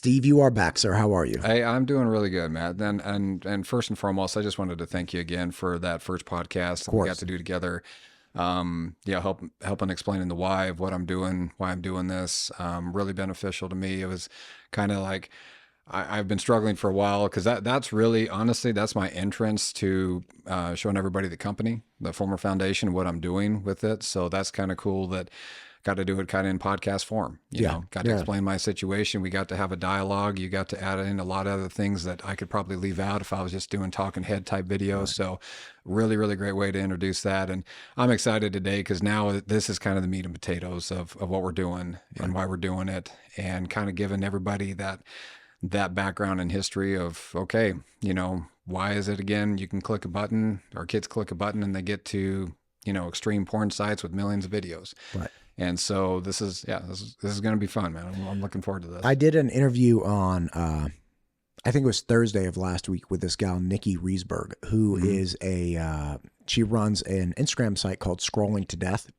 Steve, you are back, sir. How are you? Hey, I'm doing really good, Matt. And first and foremost, I just wanted to thank you again for that first podcast that we got to do together. Helping explaining the why of what I'm doing, why I'm doing this. Really beneficial to me. It was kind of like I've been struggling for a while because that's really honestly that's my entrance to showing everybody the company, the Fullmer Foundation, what I'm doing with it. So that's kind of cool that. Got to do it kind of in podcast form, got to explain my situation. We got to have a dialogue. You got to add in a lot of other things that I could probably leave out if I was just doing talking head type videos. Right. So really, really great way to introduce that. And I'm excited today because now this is kind of the meat and potatoes of what we're doing and why we're doing it, and kind of giving everybody that background and history of, okay, why is it again, you can click a button or kids click a button and they get to, extreme porn sites with millions of videos. Right. And so this is going to be fun, man. I'm looking forward to this. I did an interview on, I think it was Thursday of last week with this gal, Nikki Riesberg, who is she runs an Instagram site called Scrolling to Death.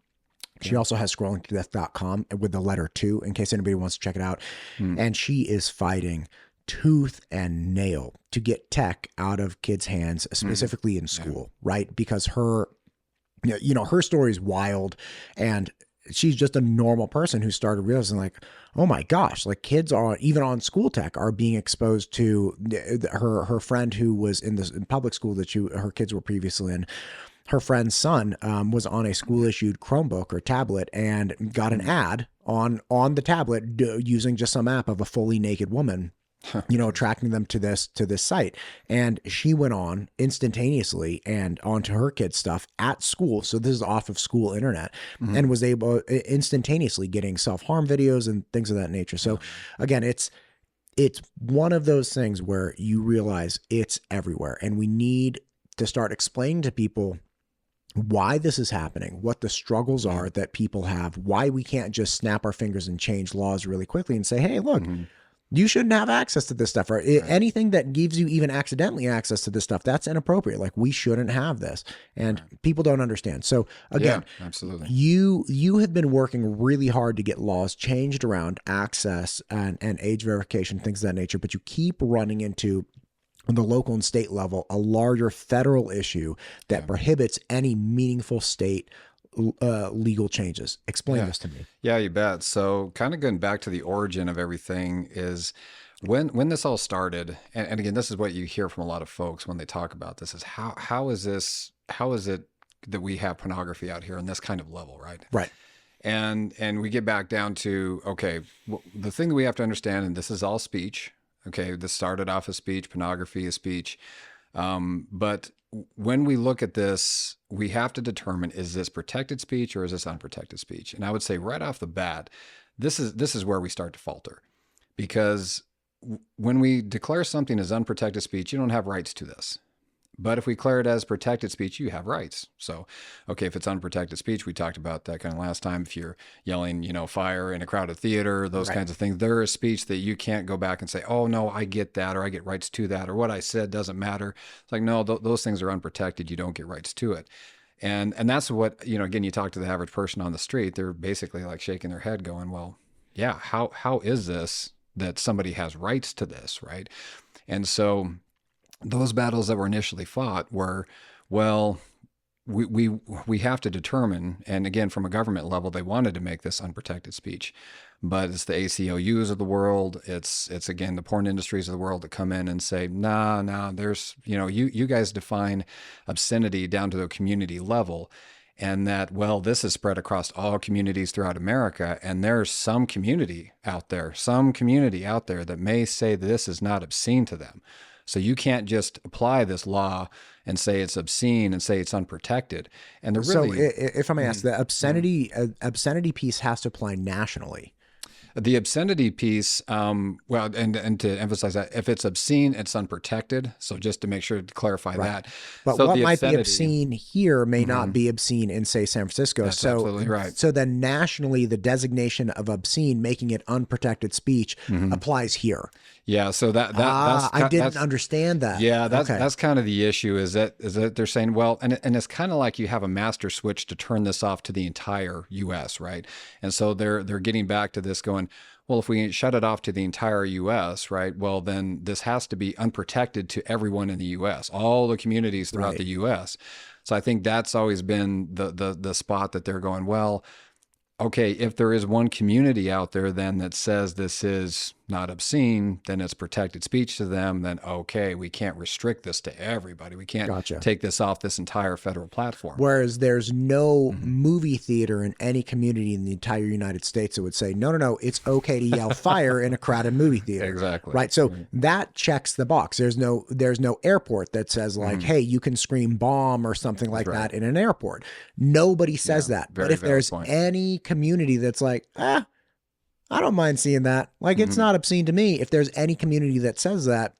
She also has scrollingtodeath.com with the letter 2 in case anybody wants to check it out. And she is fighting tooth and nail to get tech out of kids' hands, specifically in school, right? Because her story is wild, and she's just a normal person who started realizing like, oh my gosh, like kids are even on school tech are being exposed to her friend who was in public school that her kids were previously in. Her friend's son was on a school issued Chromebook or tablet and got an ad on the tablet using just some app of a fully naked woman. Tracking them to this site. And she went on instantaneously and onto her kids' stuff at school. So this is off of school internet, and was able instantaneously getting self-harm videos and things of that nature. So again, it's one of those things where you realize it's everywhere, and we need to start explaining to people why this is happening, what the struggles are that people have, why we can't just snap our fingers and change laws really quickly and say, hey, look, you shouldn't have access to this stuff, or anything that gives you even accidentally access to this stuff. That's inappropriate. Like, we shouldn't have this, and people don't understand. So again, absolutely. You have been working really hard to get laws changed around access and age verification, things of that nature, but you keep running into on the local and state level, a larger federal issue that prohibits any meaningful state legal changes. Explain this to me. Yeah, you bet. So kind of going back to the origin of everything is when this all started, and again, this is what you hear from a lot of folks when they talk about this, is how is it that we have pornography out here on this kind of level, right? Right. And we get back down to, okay, the thing that we have to understand, and this is all speech, okay, this started off as speech, pornography is speech, but when we look at this, we have to determine, is this protected speech or is this unprotected speech? And I would say right off the bat, this is where we start to falter, because when we declare something as unprotected speech, you don't have rights to this. But if we declare it as protected speech, you have rights. So, okay, if it's unprotected speech, we talked about that kind of last time. If you're yelling, fire in a crowded theater, those kinds of things, there is speech that you can't go back and say, oh, no, I get that, or I get rights to that, or what I said doesn't matter. It's like, no, those things are unprotected. You don't get rights to it. And that's what, again, you talk to the average person on the street, they're basically like shaking their head going, well, yeah, how is this that somebody has rights to this, right? And so those battles that were initially fought were, well, we have to determine, and again, from a government level, they wanted to make this unprotected speech, but it's the ACLUs of the world, it's again the porn industries of the world that come in and say, nah, there's, you guys define obscenity down to the community level, and that, well, this is spread across all communities throughout America, and there's some community out there that may say this is not obscene to them. So you can't just apply this law and say it's obscene and say it's unprotected. And the really, so if I may ask, the obscenity piece has to apply nationally. The obscenity piece, and to emphasize that, if it's obscene, it's unprotected. So just to make sure to clarify that. But so what might be obscene here may not be obscene in, say, San Francisco. That's absolutely right. So then nationally, the designation of obscene, making it unprotected speech, applies here. Yeah, so I didn't understand that. Yeah, that's kind of the issue, is that they're saying, well, and it's kind of like you have a master switch to turn this off to the entire U.S., right? And so they're getting back to this going, going, well, if we shut it off to the entire U.S., right, well, then this has to be unprotected to everyone in the U.S., all the communities throughout the U.S. So I think that's always been the spot that they're going, well, okay, if there is one community out there then that says this is not obscene, then it's protected speech to them, then okay, we can't restrict this to everybody. We can't take this off this entire federal platform. Whereas there's no movie theater in any community in the entire United States that would say, no, it's okay to yell fire in a crowded movie theater. Exactly. Right. So that checks the box. There's no airport that says like, hey, you can scream bomb or something like that in an airport. Nobody says that. But if there's any community that's like, I don't mind seeing that. Like, it's not obscene to me. If there's any community that says that,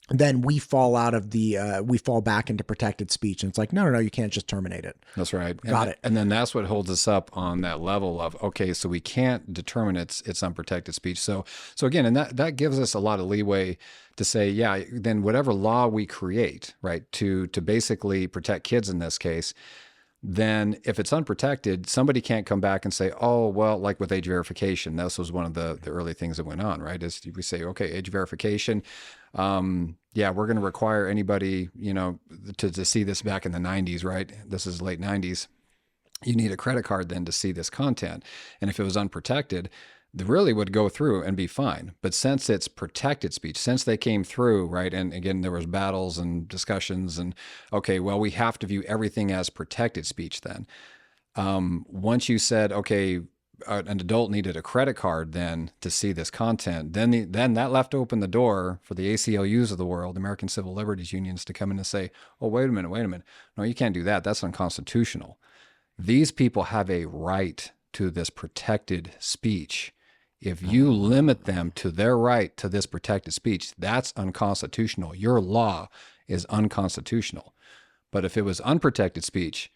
then we fall out of we fall back into protected speech. And it's like, no, you can't just terminate it. That's right. Got it. And then that's what holds us up on that level of, okay, so we can't determine it's unprotected speech. So again, and that gives us a lot of leeway to say, yeah, then whatever law we create, right, to basically protect kids in this case, then if it's unprotected, somebody can't come back and say, oh, well, like with age verification, this was one of the early things that went on, right? Is we say, okay, age verification, we're going to require anybody, to see this back in the 90s, right? This is late 90s. You need a credit card then to see this content. And if it was unprotected, they really would go through and be fine. But since it's protected speech, since they came through, right, and again, there was battles and discussions and, okay, well, we have to view everything as protected speech then. Once you said, okay, an adult needed a credit card then to see this content, then that left open the door for the ACLUs of the world, American Civil Liberties Unions, to come in and say, oh, wait a minute. No, you can't do that. That's unconstitutional. These people have a right to this protected speech. If you limit them to their right to this protected speech, that's unconstitutional. Your law is unconstitutional. But if it was unprotected speech,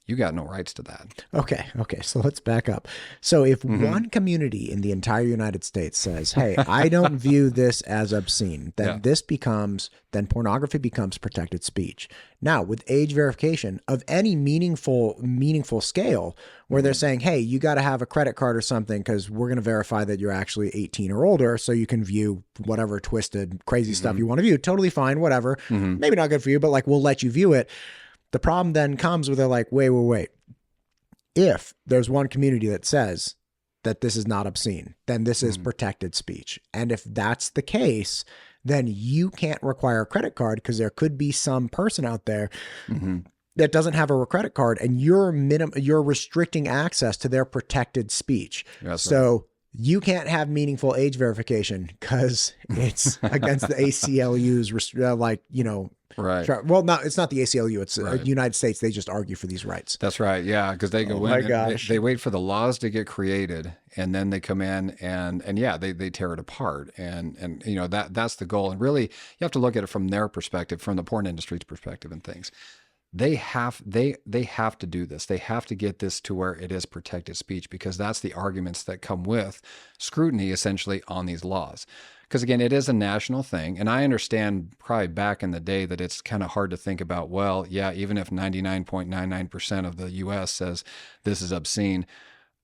you got no rights to that. Okay. So let's back up. So if one community in the entire United States says, hey, I don't view this as obscene, then then pornography becomes protected speech. Now, with age verification of any meaningful scale, where they're saying, hey, you got to have a credit card or something because we're going to verify that you're actually 18 or older so you can view whatever twisted, crazy stuff you want to view. Totally fine, whatever. Maybe not good for you, but like we'll let you view it. The problem then comes where they're like, wait. If there's one community that says that this is not obscene, then this is protected speech. And if that's the case, then you can't require a credit card because there could be some person out there that doesn't have a credit card and you're restricting access to their protected speech. So you can't have meaningful age verification because it's against the ACLU's, Right. Well, no, it's not the ACLU. It's the United States. They just argue for these rights. That's right. Yeah, because they go in and they wait for the laws to get created, and then they come in and they tear it apart, and that's the goal. And really, you have to look at it from their perspective, from the porn industry's perspective, and things. They have to do this. They have to get this to where it is protected speech because that's the arguments that come with scrutiny, essentially, on these laws. Because again, it is a national thing. And I understand probably back in the day that it's kind of hard to think about, well, yeah, even if 99.99% of the US says this is obscene,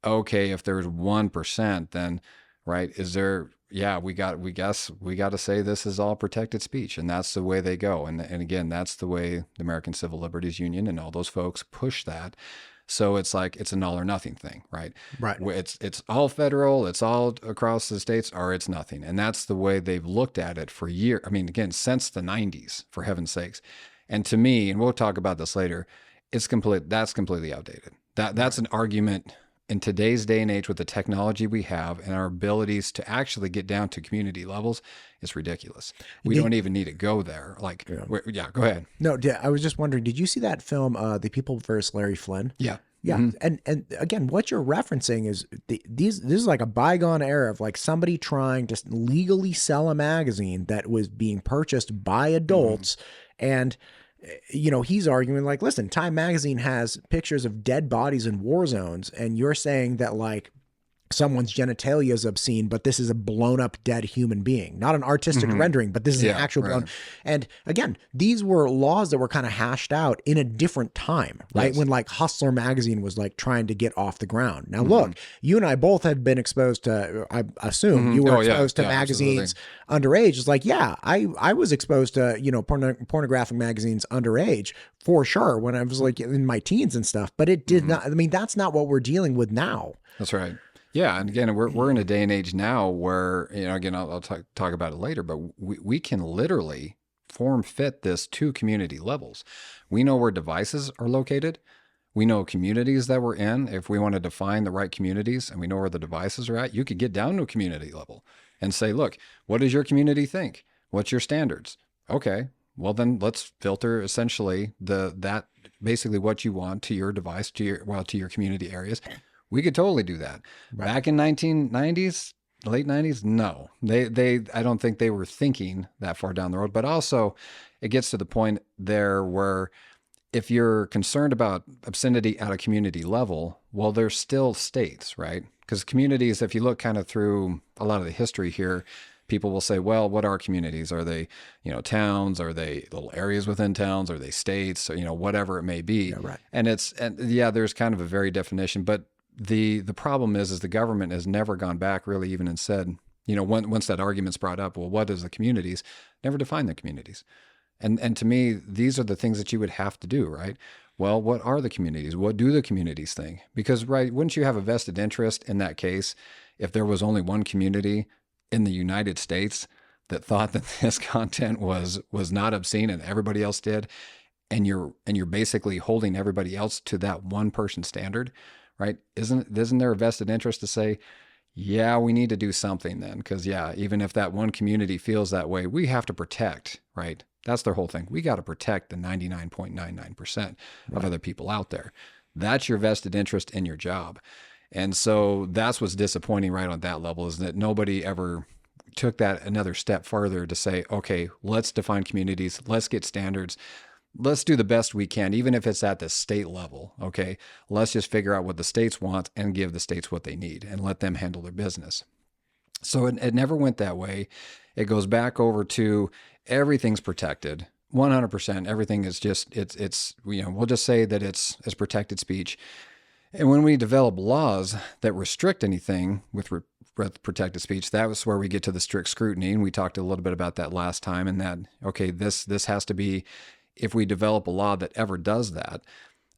okay, if there's 1%, then, right, is there, we got to say this is all protected speech. And that's the way they go. And again, that's the way the American Civil Liberties Union and all those folks push that. So it's like, it's an all or nothing thing, right? Right. It's all federal, it's all across the states, or it's nothing. And that's the way they've looked at it for years. I mean, again, since the 90s, for heaven's sakes. And to me, and we'll talk about this later, that's completely outdated. That's an argument in today's day and age with the technology we have and our abilities to actually get down to community levels is ridiculous. We don't even need to go there. Like, go ahead. No, I was just wondering, did you see that film, The People vs. Larry Flynn? Yeah. Yeah. And again, what you're referencing is this is like a bygone era of like somebody trying to legally sell a magazine that was being purchased by adults. And he's arguing like, listen, Time magazine has pictures of dead bodies in war zones. And you're saying that like someone's genitalia is obscene, but this is a blown up dead human being, not an artistic rendering, but this is an actual blown. And again, these were laws that were kind of hashed out in a different time, right? When like Hustler magazine was like trying to get off the ground. Now look, you and I both have been exposed to, I assume you were exposed to magazines underage. It's like, yeah, I was exposed to, you know, pornographic magazines underage for sure when I was like in my teens and stuff, but it did not, I mean, that's not what we're dealing with now. That's right. Yeah, and again, we're in a day and age now where, you know, again, I'll talk about it later, but we can literally form fit this to community levels. We know where devices are located. We know communities that we're in. If we want to define the right communities and we know where the devices are at, you could get down to a community level and say, look, what does your community think? What's your standards? Okay, well then let's filter essentially that basically what you want to your device, to your community areas. We could totally do that. Right. Back in 1990s, late 90s, no. I don't think they were thinking that far down the road. But also, it gets to the point there where if you're concerned about obscenity at a community level, well, there's still states, right? Because communities, if you look kind of through a lot of the history here, people will say, well, what are communities? Are they, you know, towns? Are they little areas within towns? Are they states? Or, you know, whatever it may be. Yeah, right. And there's kind of a varied definition, but the problem is the government has never gone back really even and said, you know, once that argument's brought up, well, what is the communities? Never define the communities. And to me, these are the things that you would have to do, right? Well, what are the communities? What do the communities think? Because, right, wouldn't you have a vested interest in that case if there was only one community in the United States that thought that this content was not obscene and everybody else did, and you're basically holding everybody else to that one person standard? Right? Isn't there a vested interest to say, yeah, we need to do something then? Because yeah, even if that one community feels that way, we have to protect, right? That's their whole thing. We got to protect the 99.99% of other people out there. That's your vested interest in your job. And so that's what's disappointing right on that level, is that nobody ever took that another step further to say, okay, let's define communities, let's get standards. Let's do the best we can, even if it's at the state level, okay? Let's just figure out what the states want and give the states what they need and let them handle their business. So it never went that way. It goes back over to everything's protected, 100%. Everything is just, it's you know, we'll just say that it's protected speech. And when we develop laws that restrict anything with protected speech, that was where we get to the strict scrutiny. And we talked a little bit about that last time, and that, okay, this has to be, if we develop a law that ever does that,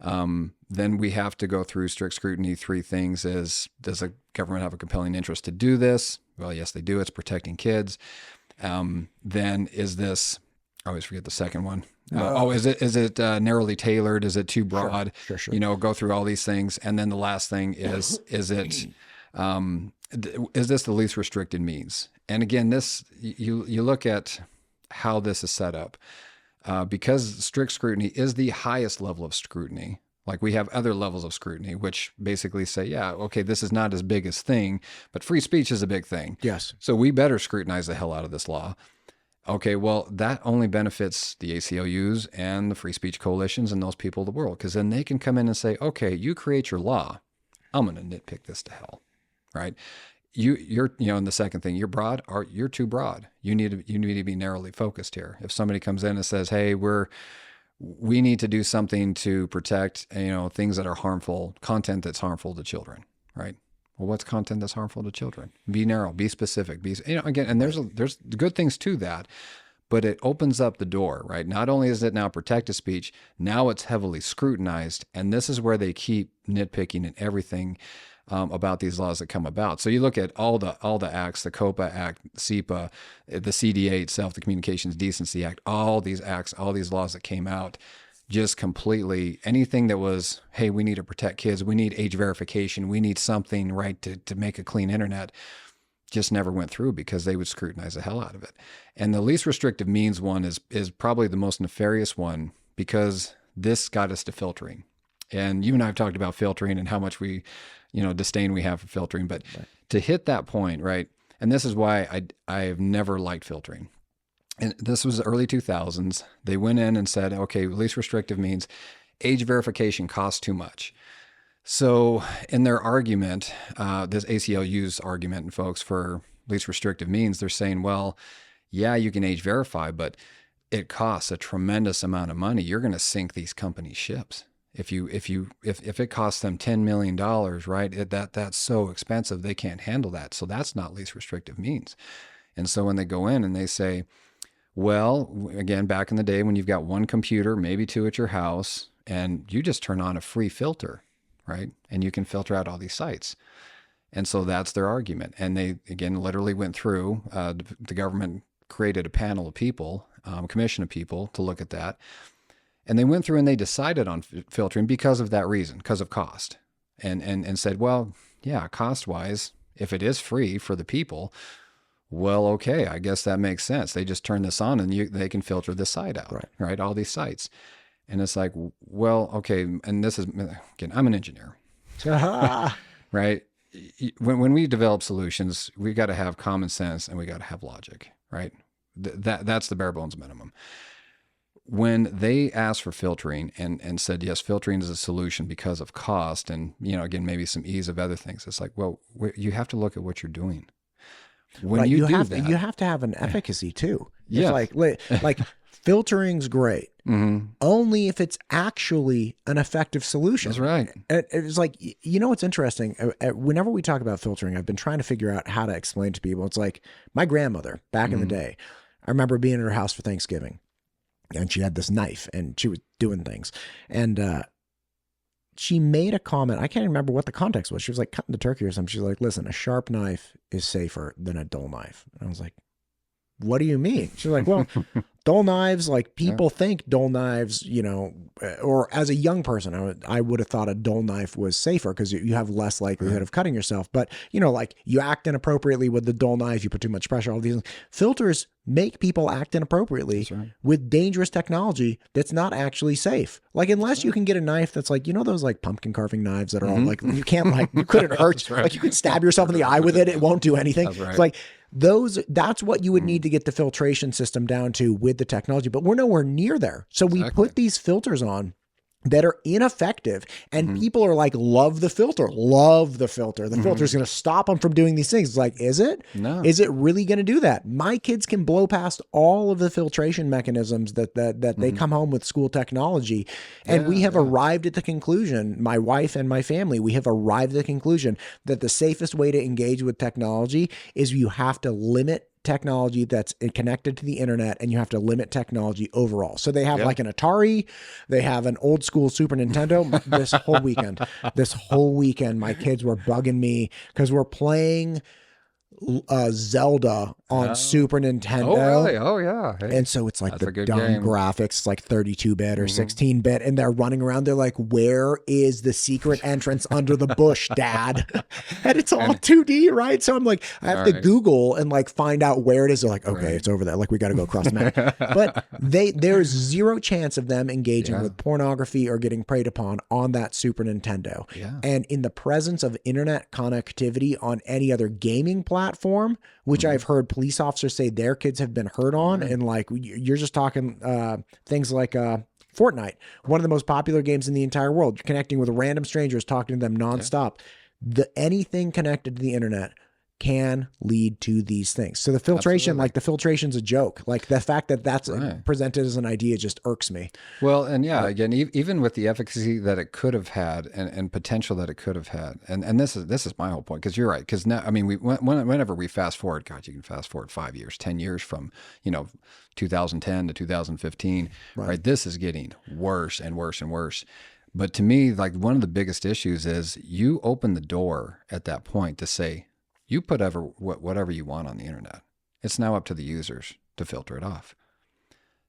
then we have to go through strict scrutiny. Three things is, does the government have a compelling interest to do this? Well, yes, they do. It's protecting kids. Then is this, I always forget the second one. Is it narrowly tailored? Is it too broad? Sure. You know, go through all these things. And then the last thing is this the least restricted means? And again, this, you look at how this is set up. Because strict scrutiny is the highest level of scrutiny. Like, we have other levels of scrutiny, which basically say, yeah, okay, this is not as big as thing, but free speech is a big thing. Yes. So we better scrutinize the hell out of this law. Okay, well, that only benefits the ACLUs and the free speech coalitions and those people of the world, because then they can come in and say, okay, you create your law. I'm going to nitpick this to hell, right? You're and the second thing, you're broad, or you're too broad. You need to be narrowly focused here. If somebody comes in and says, hey, we need to do something to protect, things that are harmful, content that's harmful to children, right? Well, what's content that's harmful to children? Be narrow, be specific, again, and there's good things to that, but it opens up the door, right? Not only is it now protected speech, now it's heavily scrutinized, and this is where they keep nitpicking and everything about these laws that come about. So you look at all the acts, the COPA Act, SEPA, the CDA itself, the Communications Decency Act, all these acts, all these laws that came out, just completely anything that was, hey, we need to protect kids, we need age verification, we need something, right, to make a clean internet, just never went through because they would scrutinize the hell out of it. And the least restrictive means one is probably the most nefarious one, because this got us to filtering. And you and I have talked about filtering and how much we, disdain we have for filtering, but right. To hit that point, right? And this is why I have never liked filtering. And this was the early 2000s. They went in and said, okay, least restrictive means age verification costs too much. So in their argument, this ACLU's argument, and folks, for least restrictive means, they're saying, well, yeah, you can age verify, but it costs a tremendous amount of money. You're going to sink these companies' ships. If it costs them $10 million, right? That's so expensive, they can't handle that. So that's not least restrictive means. And so when they go in and they say, well, again, back in the day when you've got one computer, maybe two at your house, and you just turn on a free filter, right? And you can filter out all these sites. And so that's their argument. And they, again, literally went through, the government created a panel of people, commission of people to look at that. And they went through and they decided on filtering because of that reason, because of cost. And said, well, yeah, cost-wise, if it is free for the people, well, okay, I guess that makes sense. They just turn this on and they can filter this site out, right? All these sites. And it's like, well, okay, and this is, again, I'm an engineer, right? When we develop solutions, we got to have common sense and we got to have logic, right? That's the bare bones minimum. When they asked for filtering and said, yes, filtering is a solution because of cost and, again, maybe some ease of other things, it's like, well, you have to look at what you're doing. When you do that, you have to have an efficacy too. Yeah. It's like filtering's great, only if it's actually an effective solution. That's right. It's like, what's interesting? Whenever we talk about filtering, I've been trying to figure out how to explain to people. It's like my grandmother back in the day. I remember being at her house for Thanksgiving, and she had this knife, and she was doing things, and she made a comment. I can't remember what the context was. She was like cutting the turkey or something. She's like, listen, a sharp knife is safer than a dull knife. And I was like, what do you mean? She's like, well, dull knives, like people think dull knives, or as a young person, I would have thought a dull knife was safer because you have less likelihood of cutting yourself. But, like you act inappropriately with the dull knife, you put too much pressure, all these things. Filters make people act inappropriately with dangerous technology that's not actually safe. Like, unless you can get a knife that's like, those like pumpkin carving knives that are all like, you can't you couldn't hurt, like you could stab yourself in the eye with it. It won't do anything. It's like, that's what you would need to get the filtration system down to with the technology, but we're nowhere near there. So we put these filters on that are ineffective, and people are like, love the filter. The filter is going to stop them from doing these things. It's like, is it? No. Is it really going to do that? My kids can blow past all of the filtration mechanisms that they come home with school technology. And we have arrived at the conclusion, my wife and my family, we have arrived at the conclusion that the safest way to engage with technology is you have to limit technology that's connected to the internet, and you have to limit technology overall. So they have like an Atari, they have an old school Super Nintendo. This whole weekend, my kids were bugging me because we're playing Zelda on Super Nintendo. Oh, really? Oh, yeah. Hey, and so it's like the dumb game. graphics, it's like 32-bit or 16-bit, and they're running around. They're like, where is the secret entrance under the bush, Dad? And it's all 2D, right? So I'm like, I have to Google and like find out where it is. They're like, okay, it's over there. Like, we got to go across the map. But there's zero chance of them engaging with pornography or getting preyed upon on that Super Nintendo. Yeah. And in the presence of internet connectivity on any other gaming platform, which I've heard police officers say their kids have been hurt on, and like you're just talking things like Fortnite, one of the most popular games in the entire world. You're connecting with random strangers, talking to them nonstop. Anything connected to the internet can lead to these things. So the filtration, like the filtration's a joke. Like the fact that that's presented as an idea just irks me. Well, and again, even with the efficacy that it could have had and potential that it could have had. And this is my whole point, because you're right. Because now, I mean, whenever we fast forward, God, you can fast forward 5 years, 10 years from, 2010 to 2015, right? This is getting worse and worse and worse. But to me, like, one of the biggest issues is you open the door at that point to say, you put whatever you want on the internet. It's now up to the users to filter it off.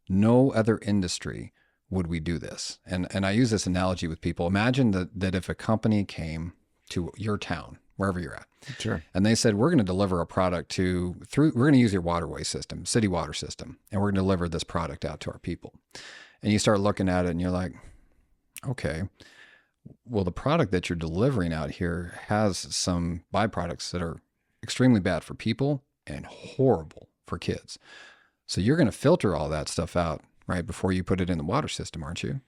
No other industry would we do this. And I use this analogy with people. Imagine that if a company came to your town, wherever you're at, and they said, we're going to deliver a product we're going to use your waterway system, city water system, and we're going to deliver this product out to our people. And you start looking at it and you're like, okay, well, the product that you're delivering out here has some byproducts that are extremely bad for people and horrible for kids. So you're going to filter all that stuff out right before you put it in the water system, aren't you?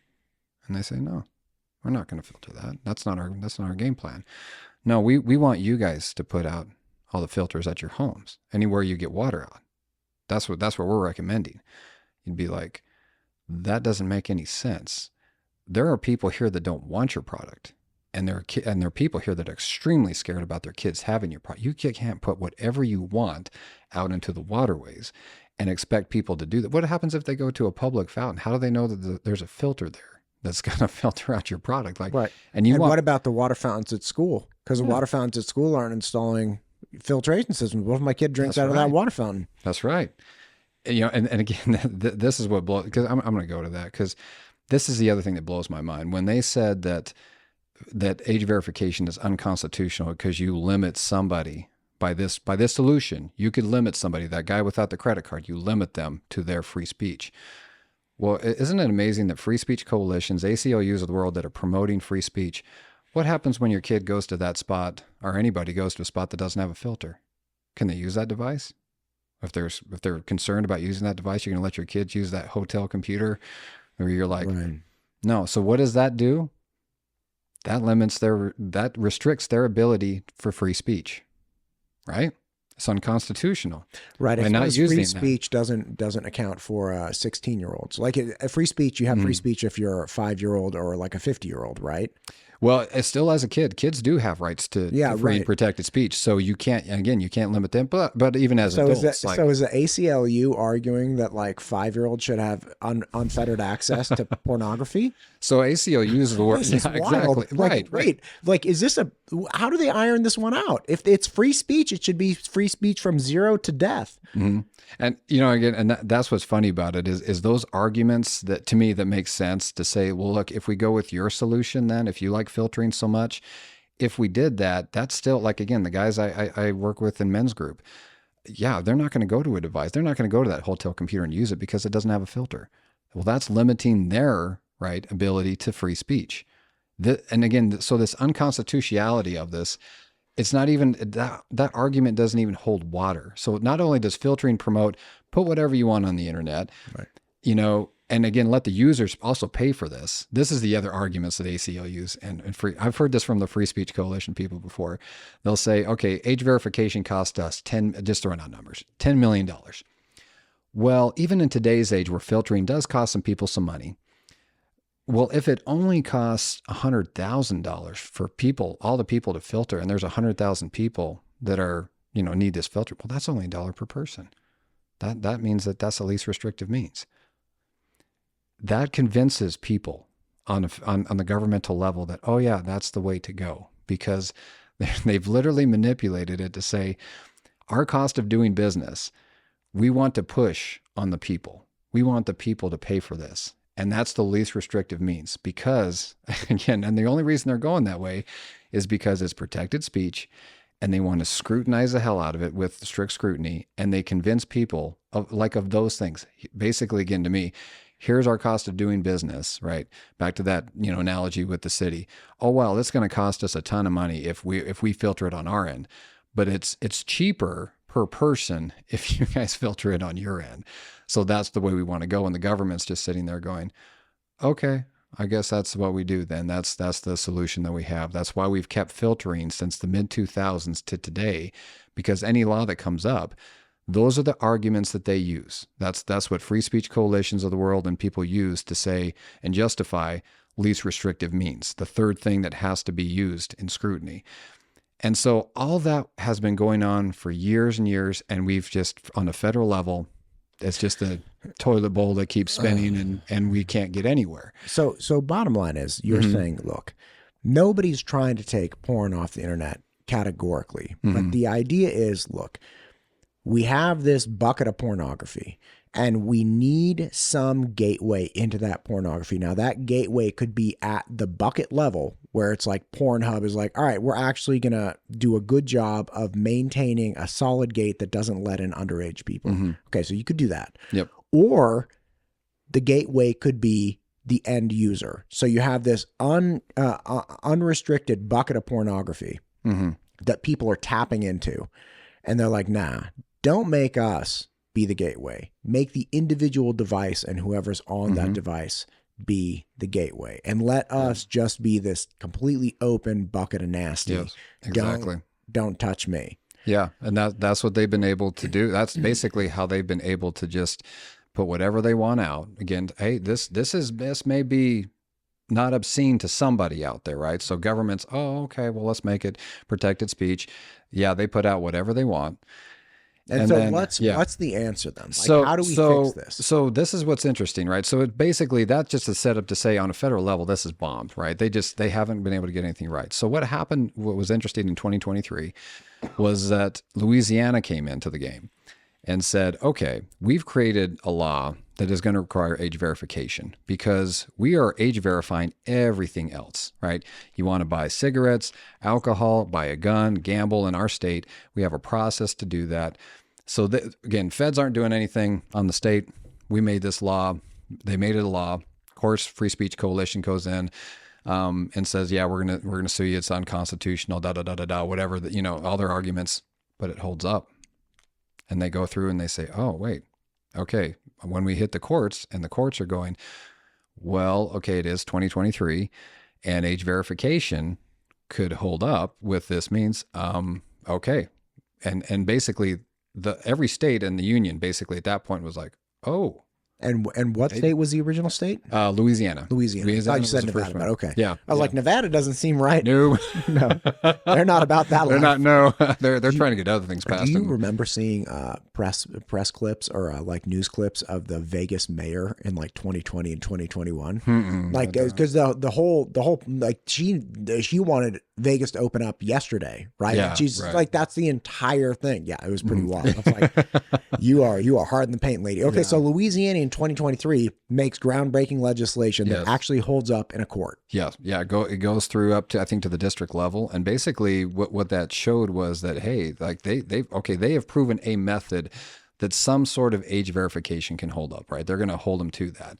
And they say, no. We're not going to filter that. That's not our game plan. No, we want you guys to put out all the filters at your homes, anywhere you get water out. That's what we're recommending. You'd be like, that doesn't make any sense. There are people here that don't want your product. And there are people here that are extremely scared about their kids having your product. You can't put whatever you want out into the waterways and expect people to do that. What happens if they go to a public fountain? How do they know that there's a filter there that's going to filter out your product? Like, right. And what about the water fountains at school? Because the water fountains at school aren't installing filtration systems. What if my kid drinks out of that water fountain? That's right. And again, this is what blows, because I'm going to go to that, because this is the other thing that blows my mind. When they said that age verification is unconstitutional because you limit somebody by this solution, you could limit somebody, that guy without the credit card, you limit them to their free speech. Well, isn't it amazing that free speech coalitions, ACLUs of the world that are promoting free speech, what happens when your kid goes to that spot, or anybody goes to a spot that doesn't have a filter? Can they use that device? If they're concerned about using that device, you're going to let your kids use that hotel computer, or you're like, right. No. So what does that do? That restricts their ability for free speech, right? It's unconstitutional. Right. If free speech doesn't account for 16-year-olds. Like a free speech, you have free speech if you're a 5-year-old or like a 50-year-old, right? Well, it's still as a kid, kids do have rights to free and protected speech. So you can't limit them. But even as adults, so is the ACLU arguing that like 5-year-olds should have unfettered access to pornography? So ACLU is the word. Yeah, exactly. Right. Like, how do they iron this one out? If it's free speech, it should be free speech from 0 to death. Mm-hmm. And, again, and that's what's funny about it is those arguments that, to me, that makes sense to say, well, look, if we go with your solution, then if you like filtering so much, if we did that, that's still, like, again, the guys I work with in men's group, yeah, they're not going to go to a device. They're not going to go to that hotel computer and use it because it doesn't have a filter. Well, that's limiting their ability to free speech. And again, so this unconstitutionality of this, it's not even, that argument doesn't even hold water. So not only does filtering promote, put whatever you want on the internet, right. And again, let the users also pay for this. This is the other arguments that ACLUs and free. I've heard this from the Free Speech Coalition people before. They'll say, okay, age verification cost us just throwing out numbers, $10 million. Well, even in today's age where filtering does cost some people some money, well, if it only costs $100,000 for all the people to filter, and there's 100,000 people that are, need this filter, well, that's only $1 per person. That means that's the least restrictive means. That convinces people on the governmental level that, oh yeah, that's the way to go, because they've literally manipulated it to say, our cost of doing business, we want to push on the people. We want the people to pay for this. And that's the least restrictive means, because, again, and the only reason they're going that way is because it's protected speech, and they want to scrutinize the hell out of it with strict scrutiny, and they convince people of those things. Basically, again, to me, here's our cost of doing business, right? Back to that, analogy with the city. Oh, well, it's going to cost us a ton of money if we filter it on our end, but it's cheaper per person if you guys filter it on your end. So that's the way we want to go. And the government's just sitting there going, okay, I guess that's what we do then. That's the solution that we have. That's why we've kept filtering since the mid-2000s to today, because any law that comes up, those are the arguments that they use. That's what free speech coalitions of the world and people use to say and justify least restrictive means, the third thing that has to be used in scrutiny. And so all that has been going on for years and years, and we've just, on a federal level, it's just a toilet bowl that keeps spinning, and we can't get anywhere. So bottom line is, you're saying, look, nobody's trying to take porn off the internet categorically, but the idea is, look, we have this bucket of pornography, and we need some gateway into that pornography. Now, that gateway could be at the bucket level, where it's like Pornhub is like, all right, we're actually going to do a good job of maintaining a solid gate that doesn't let in underage people. Okay, so you could do that. Yep. Or the gateway could be the end user. So you have this unrestricted bucket of pornography that people are tapping into, and they're like, nah, don't make us be the gateway. Make the individual device and whoever's on that device be the gateway, and let us just be this completely open bucket of nasty. Yes, exactly. Don't touch me. Yeah, and that's what they've been able to do. That's basically how they've been able to just put whatever they want out. Again, hey, this may be not obscene to somebody out there, right? So governments, oh, okay, well, let's make it protected speech. Yeah, they put out whatever they want. And so then, what's the answer then? Like, how do we fix this? So this is what's interesting, right? So it basically, that's just a setup to say on a federal level, this is bombed, right? They haven't been able to get anything right. So what happened, what was interesting in 2023 was that Louisiana came into the game and said, okay, we've created a law that is going to require age verification because we are age verifying everything else, right? You want to buy cigarettes, alcohol, buy a gun, gamble in our state. We have a process to do that. So again, feds aren't doing anything on the state. We made this law. They made it a law. Of course, Free Speech Coalition goes in and says, yeah, we're gonna sue you. It's unconstitutional, whatever, all their arguments, but it holds up. And they go through and they say, oh, wait, okay. When we hit the courts and the courts are going, well, okay, it is 2023 and age verification could hold up with this means, okay. And basically every state in the union basically at that point was like, oh. And what state was the original state? Louisiana. Louisiana. I thought you said Nevada, but okay. Yeah. I was like, Nevada doesn't seem right. No. No. They're not about that They're life. not, no. They're trying to get other things passed. Do you remember seeing press clips or like news clips of the Vegas mayor in like 2020 and 2021? Like, because the whole like she wanted Vegas to open up yesterday, right? Yeah, She's right. like, that's the entire thing. Yeah, it was pretty wild. I was like, you are hard in the paint, lady. Okay, so Louisiana in 2023 makes groundbreaking legislation that actually holds up in a court. Yeah. It goes through up to, I think, to the district level. And basically what that showed was that, hey, like they have proven a method that some sort of age verification can hold up, right? They're going to hold them to that.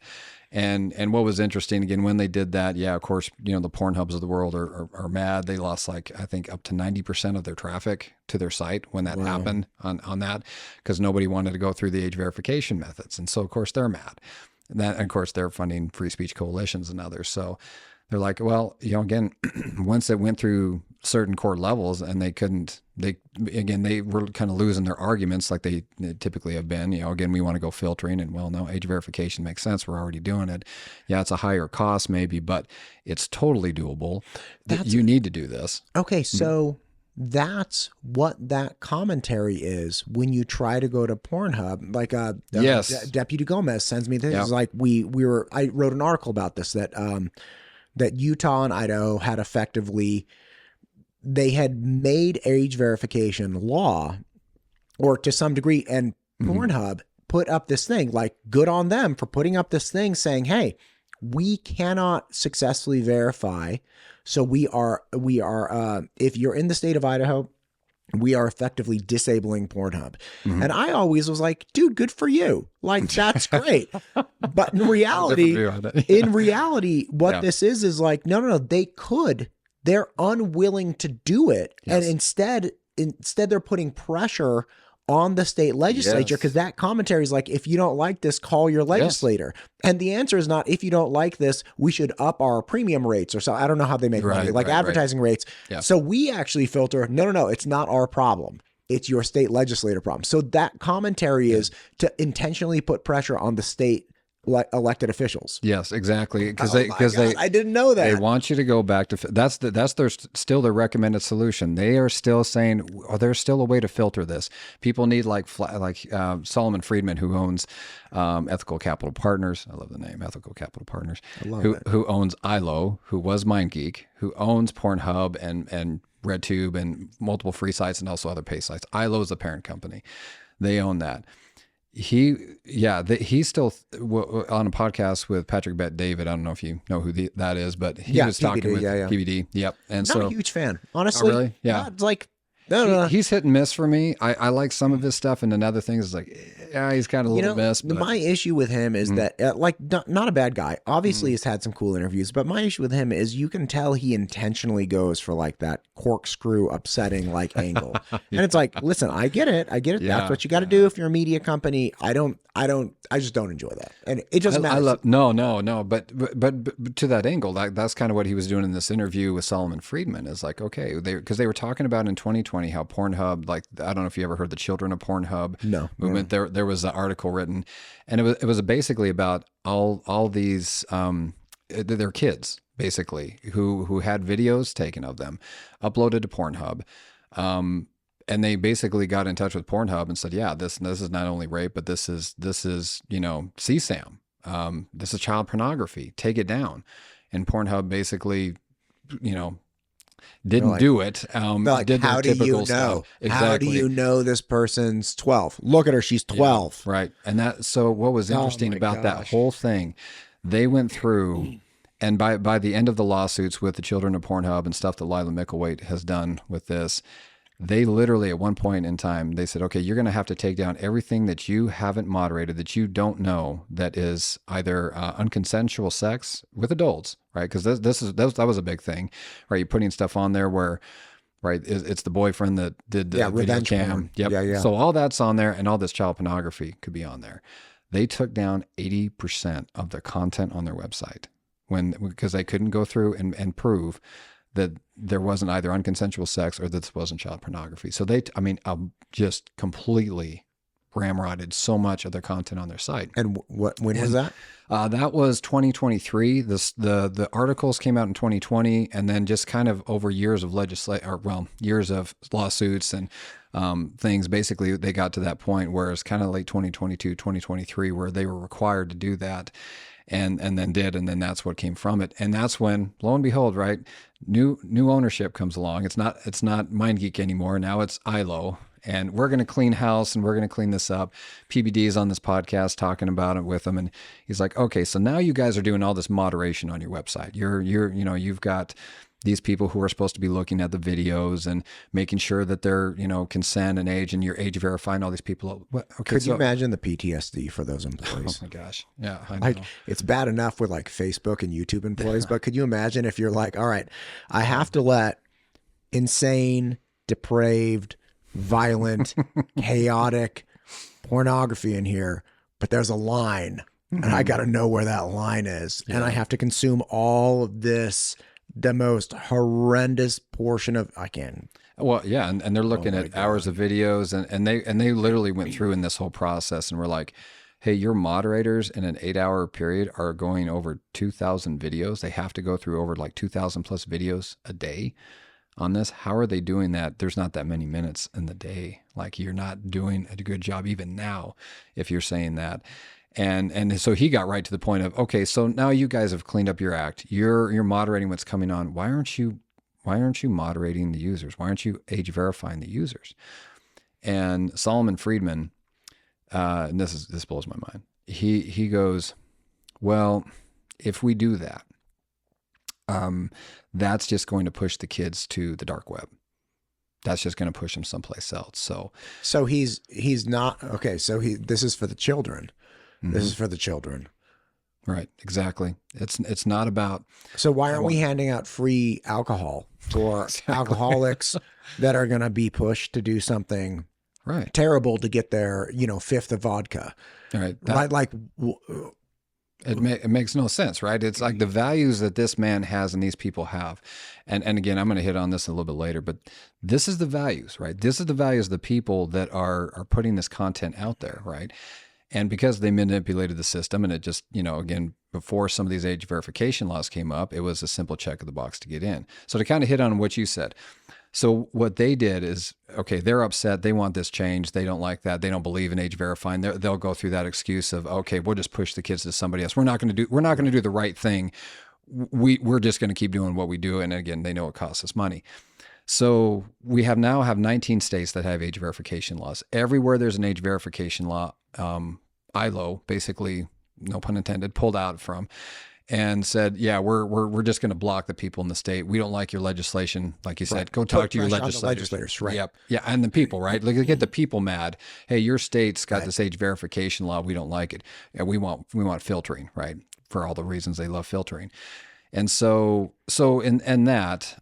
And what was interesting, again, when they did that, yeah, of course, the Pornhubs of the world are mad. They lost like, I think up to 90% of their traffic to their site when that happened on that, because nobody wanted to go through the age verification methods. And so of course they're mad. And of course they're funding free speech coalitions and others. So they're like, well, again, once it went through certain court levels and they were kind of losing their arguments like they typically have been, again, we want to go filtering and, well, no, age verification makes sense. We're already doing it. Yeah, it's a higher cost maybe, but it's totally doable. You need to do this. Okay. So that's what that commentary is when you try to go to Pornhub. Like Deputy Gomez sends me this. It's like I wrote an article about this, that Utah and Idaho had effectively, they had made age verification law, or to some degree, and Pornhub put up this thing, like, good on them for putting up this thing saying, hey, we cannot successfully verify. So we are if you're in the state of Idaho, we are effectively disabling Pornhub. And I always was like, dude, good for you. Like, that's great. But in reality, what this is like, no, they could. They're unwilling to do it. Yes. And instead they're putting pressure on the state legislature, because that commentary is like, if you don't like this, call your legislator. And the answer is not, if you don't like this, we should up our premium rates or so. I don't know how they make money, like advertising rates. Yeah. So we actually filter, no, it's not our problem. It's your state legislator problem. So that commentary is to intentionally put pressure on the state elected officials. Yes, exactly. Because I didn't know that. They want you to go back to that's still their recommended solution. They are still saying, there's still a way to filter this. People need like Solomon Friedman, who owns Ethical Capital Partners. I love the name, Ethical Capital Partners. Who owns ILO, who was MindGeek, who owns Pornhub and RedTube and multiple free sites and also other pay sites. ILO is the parent company. They own that. He's still on a podcast with Patrick Bet David. I don't know if you know who that is, but he was talking with PBD. Yep. And not a huge fan, honestly. Oh, really? Yeah. It's like, No. He's hit and miss for me. I like some of his stuff, and then other things is like, yeah, he's kind of a little miss. But my issue with him is that, like, not a bad guy. Obviously, he's had some cool interviews, but my issue with him is you can tell he intentionally goes for like that corkscrew, upsetting like angle, and it's like, listen, I get it. Yeah, That's what you got to do if you're a media company. I just don't enjoy that, and it doesn't matter. No. But to that angle, that's kind of what he was doing in this interview with Solomon Friedman. Is like, okay, because they were talking about in 2020 how Pornhub, like, I don't know if you ever heard the Children of Pornhub movement. There was an article written, and it was basically about all these their kids basically who had videos taken of them, uploaded to Pornhub. And they basically got in touch with Pornhub and said, yeah, this is not only rape, but this is CSAM. This is child pornography. Take it down. And Pornhub basically, didn't do it. Like, did how do you know? Stuff. Exactly. How do you know this person's 12? Look at her. She's 12. Yeah, right. And so what was interesting about that whole thing, they went through, and by the end of the lawsuits with the children of Pornhub and stuff that Lila Micklethwait has done with this, they literally at one point in time, they said, okay, you're going to have to take down everything that you haven't moderated, that you don't know, that is either unconsensual sex with adults, right? Because that was a big thing, right? You're putting stuff on there where, right, it's the boyfriend that did the video cam. Porn. Yep. Yeah. So all that's on there, and all this child pornography could be on there. They took down 80% of the content on their website because they couldn't go through and prove that there wasn't either unconsensual sex or that this wasn't child pornography. So just completely ramrodded so much of their content on their site. And when was that? That was 2023. The articles came out in 2020, and then just kind of over years of years of lawsuits and things. Basically, they got to that point where it's kind of late 2022, 2023, where they were required to do that. And then that's what came from it. And that's when, lo and behold, right, new ownership comes along. It's not MindGeek anymore. Now it's ILO, and we're going to clean house and we're going to clean this up. PBD is on this podcast talking about it with them, and he's like, okay, so now you guys are doing all this moderation on your website. You've got these people who are supposed to be looking at the videos and making sure that they're, consent and age, and you're age verifying all these people. Could you imagine the PTSD for those employees? Oh my gosh. Yeah. I know. Like, it's bad enough with like Facebook and YouTube employees, but could you imagine if you're like, all right, I have to let insane, depraved, violent, chaotic pornography in here, but there's a line, and I got to know where that line is. Yeah. And I have to consume all of this, the most horrendous portion of, I can. Well, yeah. And they're looking at hours of videos, and they literally went through in this whole process and were like, hey, your moderators in an 8-hour period are going over 2,000 videos. They have to go through over like 2,000 plus videos a day on this. How are they doing that? There's not that many minutes in the day. Like, you're not doing a good job even now if you're saying that. And so he got right to the point of, okay, so now you guys have cleaned up your act. You're moderating what's coming on. Why aren't you moderating the users? Why aren't you age verifying the users? And Solomon Friedman, and this blows my mind. He goes, well, if we do that, that's just going to push the kids to the dark web. That's just going to push them someplace else. So he's not okay. So this is for the children. Mm-hmm. This is for the children. Right. Exactly. It's not about. So why aren't we handing out free alcohol for alcoholics that are going to be pushed to do something terrible to get their, fifth of vodka? Right. It makes no sense, right? It's like the values that this man has and these people have. And again, I'm going to hit on this a little bit later, but this is the values, right? This is the values of the people that are putting this content out there, right? And because they manipulated the system, and it just, again, before some of these age verification laws came up, it was a simple check of the box to get in. So to kind of hit on what you said. So what they did is, okay, they're upset. They want this change. They don't like that. They don't believe in age verifying. They'll go through that excuse of, okay, we'll just push the kids to somebody else. We're not going to do the right thing. We're just going to keep doing what we do. And again, they know it costs us money. So we now have 19 states that have age verification laws. Everywhere there's an age verification law, ILO, basically, no pun intended, pulled out from. and said, yeah, we're just going to block the people in the state. We don't like your legislation. Like you said, go talk to your legislators. Right. Yep. Yeah. And the people, right? Like, get the people mad. Hey, your state's got this age verification law. We don't like it. And we want filtering, right? For all the reasons they love filtering. And so in that,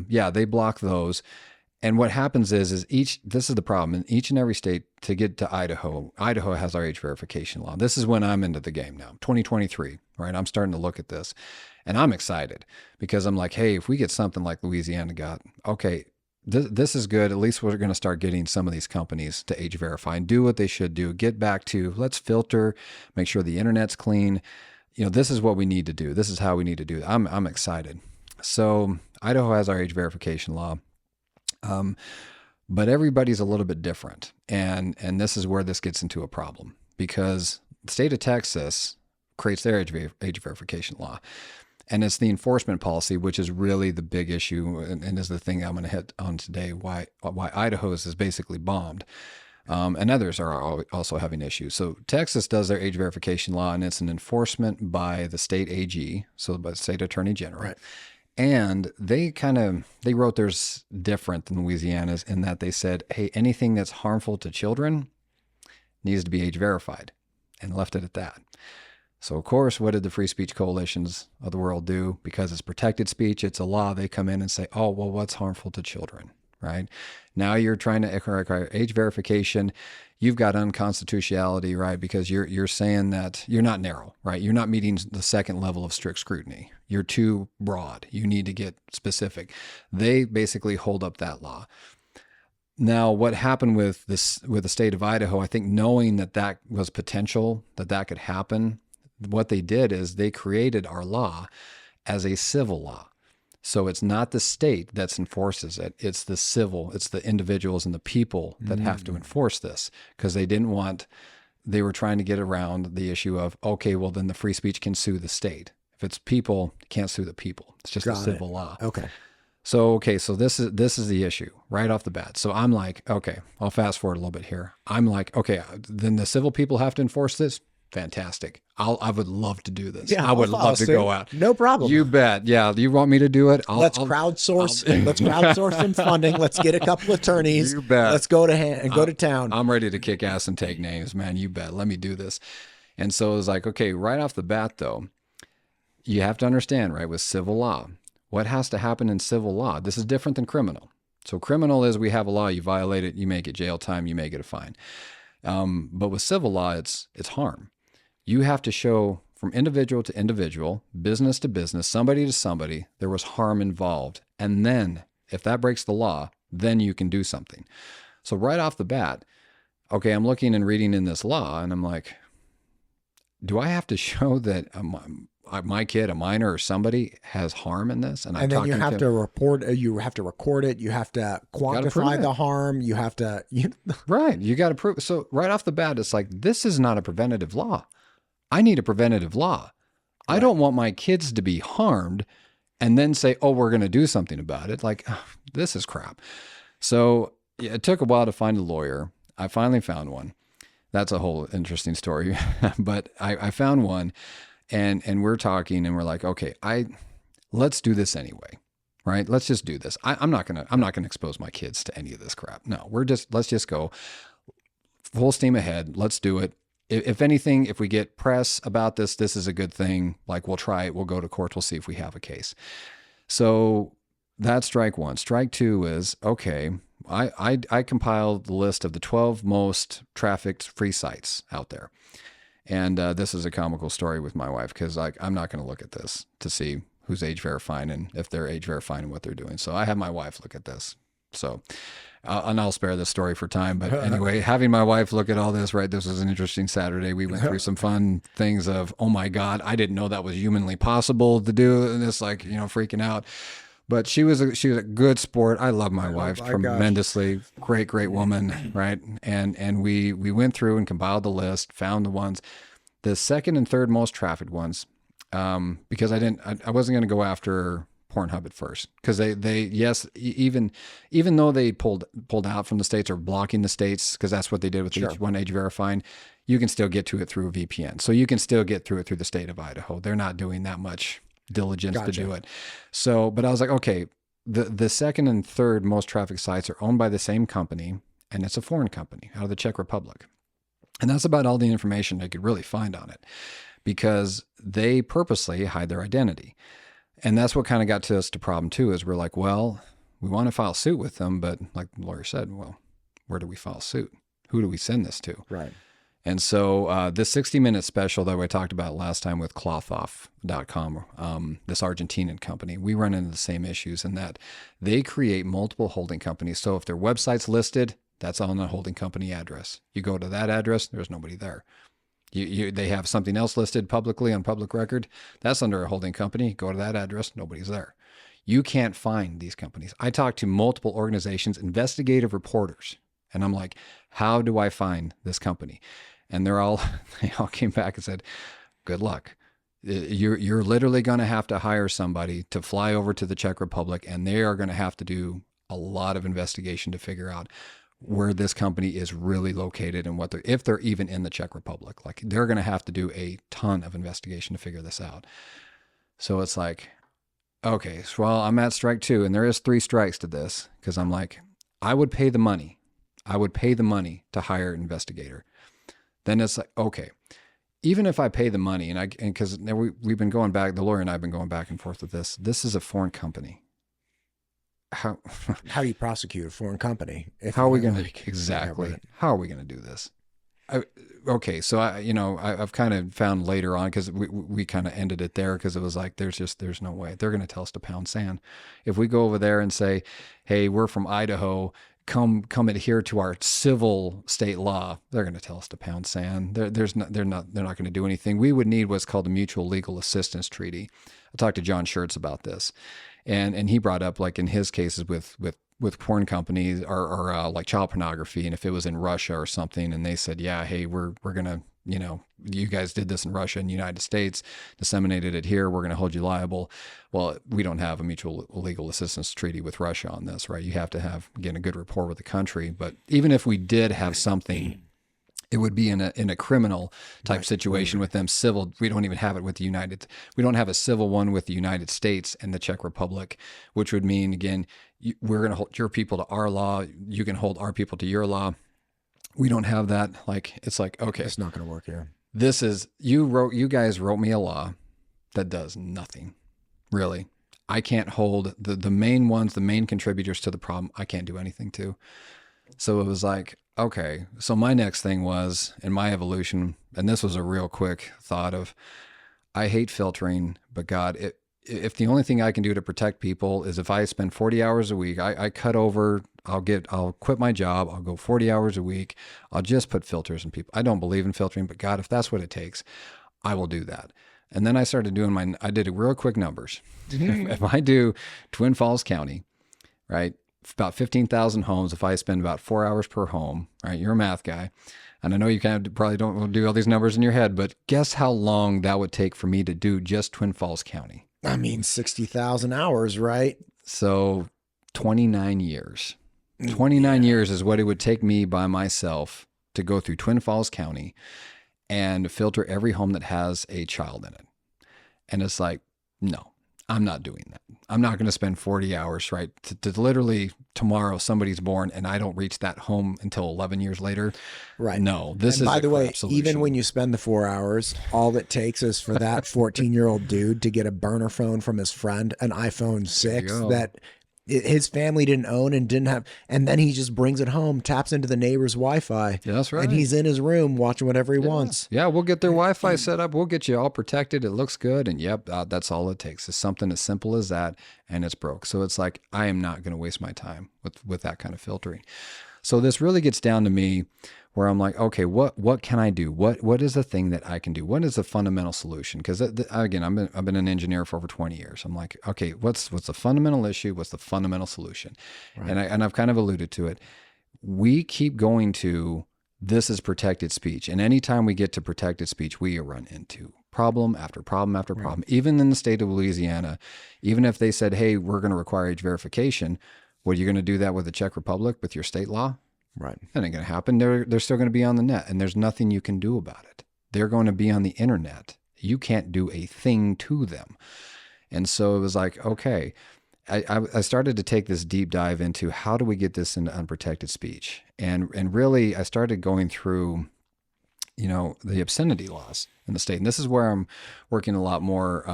yeah, they block those. And what happens is this is the problem in each and every state. To get to Idaho has our age verification law. This is when I'm into the game now, 2023, right? I'm starting to look at this and I'm excited because I'm like, hey, if we get something like Louisiana got, okay, this is good. At least we're going to start getting some of these companies to age verify and do what they should do. Get back to, let's filter, make sure the internet's clean. This is what we need to do. This is how we need to do it. I'm excited. So Idaho has our age verification law. But everybody's a little bit different. And this is where this gets into a problem because the state of Texas creates their age verification law. And it's the enforcement policy, which is really the big issue and is the thing I'm going to hit on today, why Idaho's is basically bombed. And others are also having issues. So Texas does their age verification law, and it's an enforcement by the state AG, so by the state attorney general. Right. And they wrote theirs different than Louisiana's in that they said, hey, anything that's harmful to children needs to be age verified, and left it at that. So, of course, what did the free speech coalitions of the world do? Because it's protected speech, it's a law, they come in and say, oh, well, what's harmful to children, right? Now you're trying to require age verification. You've got unconstitutionality, right? Because you're saying that you're not narrow, right? You're not meeting the second level of strict scrutiny. You're too broad. You need to get specific. They basically hold up that law. Now, what happened with the state of Idaho, I think knowing that was potential, that could happen, what they did is they created our law as a civil law. So it's not the state that enforces it. It's the individuals and the people that have to enforce this because they were trying to get around the issue of, okay, well, then the free speech can sue the state. If it's people, you can't sue the people. It's just a civil law. Okay. So this is the issue right off the bat. So I'm like, okay, I'll fast forward a little bit here. I'm like, okay, then the civil people have to enforce this. Fantastic. I would love to do this. Yeah, I would love to go out. No problem. You bet. Yeah. You want me to do it? Let's crowdsource some funding. Let's get a couple attorneys. You bet. Let's go to town. I'm ready to kick ass and take names, man. You bet. Let me do this. And so it was like, okay, right off the bat though, you have to understand, right, with civil law, what has to happen in civil law? This is different than criminal. So criminal is we have a law, you violate it, you may get jail time, you may get a fine. But with civil law, it's harm. You have to show from individual to individual, business to business, somebody to somebody, there was harm involved. And then if that breaks the law, then you can do something. So right off the bat, okay, I'm looking and reading in this law and I'm like, do I have to show that my kid, a minor or somebody has harm in this? And then you have to report, you have to record it. You have to quantify the harm. You have to, right. You got to prove. So right off the bat, it's like, this is not a preventative law. I need a preventative law. Right. I don't want my kids to be harmed and then say, oh, we're going to do something about it. Like, oh, this is crap. So it took a while to find a lawyer. I finally found one. That's a whole interesting story, but I found one and we're talking and we're like, okay, let's do this anyway, right? Let's just do this. I'm not going to expose my kids to any of this crap. No, let's just go full steam ahead. Let's do it. If anything, if we get press about this, this is a good thing. Like we'll try it. We'll go to court. We'll see if we have a case. So that's strike one. Strike two is, okay, I compiled the list of the 12 most trafficked free sites out there. And this is a comical story with my wife because I'm not going to look at this to see who's age verifying and if they're age verifying and what they're doing. So I have my wife look at this. So, and I'll spare this story for time. But anyway, having my wife look at all this, right, this was an interesting Saturday. We went through some fun things of, oh my God, I didn't know that was humanly possible to do. And it's like, freaking out. But she was a good sport. I love my wife tremendously. Gosh. Great woman, right? And we went through and compiled the list, found the ones, the second and third most trafficked ones, because I wasn't going to go after Pornhub at first because even though they pulled out from the states or blocking the states because that's what they did with each one age verifying, you can still get to it through a VPN. So you can still get through it through the state of Idaho. They're not doing that much diligence to do it. So, but I was like, okay, the second and third most traffic sites are owned by the same company, and it's a foreign company out of the Czech Republic. And that's about all the information I could really find on it, because they purposely hide their identity. And that's what kind of got to us to problem two, is we're like, well, we want to file suit with them, but like the lawyer said, well, where do we file suit? Who do we send this to? Right. And so this 60-minute special that we talked about last time with clothoff.com, this Argentinian company, we run into the same issues in that they create multiple holding companies. So if their website's listed, that's on a holding company address. You go to that address, there's nobody there. They have something else listed publicly on public record, that's under a holding company. Go to that address, nobody's there. You can't find these companies. I talked to multiple organizations, investigative reporters, and I'm like, how do I find this company? And they all came back and said, good luck. You're literally going to have to hire somebody to fly over to the Czech Republic, and they are going to have to do a lot of investigation to figure out where this company is really located and if they're even in the Czech Republic. Like, they're going to have to do a ton of investigation to figure this out. So it's like, okay, so, well, I'm at strike two, and there is 3 strikes to this, because I'm like, I would pay the money. I would pay the money to hire an investigator. Then it's like, okay, even if I pay the money, and because we've been going back, the lawyer and I have been going back and forth with this. This is a foreign company. How do you prosecute a foreign company? How are we going to exactly? How are we going to do this? Okay, so I've kind of found later on, because we kind of ended it there, because it was like there's no way they're going to tell us to pound sand. If we go over there and say, hey, we're from Idaho, come adhere to our civil state law, they're going to tell us to pound sand. They're not going to do anything. We would need what's called a mutual legal assistance treaty. I talked to John Schertz about this, and he brought up, like, in his cases with porn companies or like child pornography, and if it was in Russia or something, and they said, yeah, hey, we're going to, you guys did this in Russia and the United States, disseminated it here, we're going to hold you liable. Well, we don't have a mutual legal assistance treaty with Russia on this, right? You have to have, again, a good rapport with the country. But even if we did have something, it would be in a criminal type situation with them. Civil, we don't even have it with we don't have a civil one with the United States and the Czech Republic, which would mean, again, we're going to hold your people to our law. You can hold our people to your law. We don't have that. Like, it's like, okay, it's not going to work here. This is, you guys wrote me a law that does nothing, really. I can't hold the main ones, the main contributors to the problem. I can't do anything to. So it was like, okay. So my next thing was, in my evolution, and this was a real quick thought of, I hate filtering, but God, if the only thing I can do to protect people is if I spend 40 hours a week, I cut over, I'll quit my job, I'll go 40 hours a week, I'll just put filters in people. I don't believe in filtering, but God, if that's what it takes, I will do that. And then I started doing I did real quick numbers. If I do Twin Falls County, right, about 15,000 homes, if I spend about 4 hours per home, right, you're a math guy, and I know you probably don't do all these numbers in your head, but guess how long that would take for me to do just Twin Falls County? I mean, 60,000 hours, right? So 29 years. 29 years is what it would take me by myself to go through Twin Falls County and filter every home that has a child in it. And it's like, no, I'm not doing that. I'm not going to spend 40 hours, right? To literally tomorrow somebody's born and I don't reach that home until 11 years later. Right. No, this is by the way, solution. Even when you spend the 4 hours, all it takes is for that 14-year-old dude to get a burner phone from his friend, an iPhone 6 that his family didn't own and didn't have, and then he just brings it home, taps into the neighbor's Wi-Fi. Yeah, that's right. And he's in his room watching whatever he wants. Yeah, we'll get their Wi-Fi set up. We'll get you all protected. It looks good. And yep, that's all it takes. It's something as simple as that, and it's broke. So it's like, I am not going to waste my time with that kind of filtering. So this really gets down to me where I'm like, okay, what can I do? What is the thing that I can do? What is the fundamental solution? Because again, I've been an engineer for over 20 years. I'm like, okay, what's the fundamental issue? What's the fundamental solution? Right. And I've kind of alluded to it. We keep going to, this is protected speech. And anytime we get to protected speech, we run into problem after problem after problem. Right. Even in the state of Louisiana, even if they said, hey, we're going to require age verification, what, are you going to do that with the Czech Republic with your state law? Right. That ain't going to happen. They're still going to be on the net, and there's nothing you can do about it. They're going to be on the internet. You can't do a thing to them. And so it was like, okay, I started to take this deep dive into how do we get this into unprotected speech? And really, I started going through, the obscenity laws in the state. And this is where I'm working a lot more,